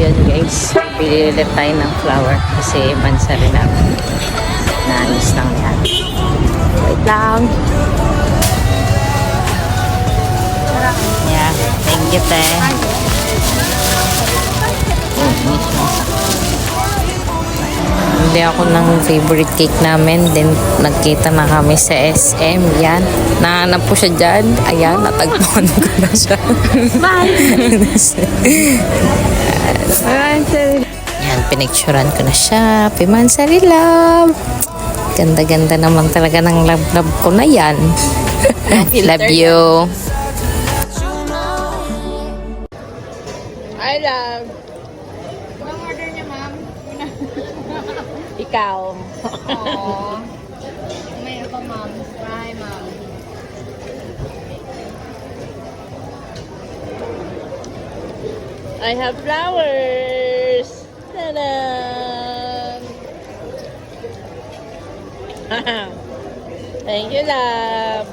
yun guys. Bili ulit tayo ng flower kasi mansa rin namin. Naalis lang yan. Wait lang. Yeah, thank you, te. Hindi ako ng favorite cake namin. Then, nagkita na kami sa SM. Yan. Nahanap ko siya dyan. Ayan, natagpuan ko na siya. Bye! Yan, pinicturan ko na siya. Pimansari love. Ganda-ganda naman talaga ng love-love ko na yan. Love you. I love. Anong order niya, ma'am? Ikaw. Aww. May ako, ma'am. Hi, ma'am. I have flowers. Ta-da! Thank you, love.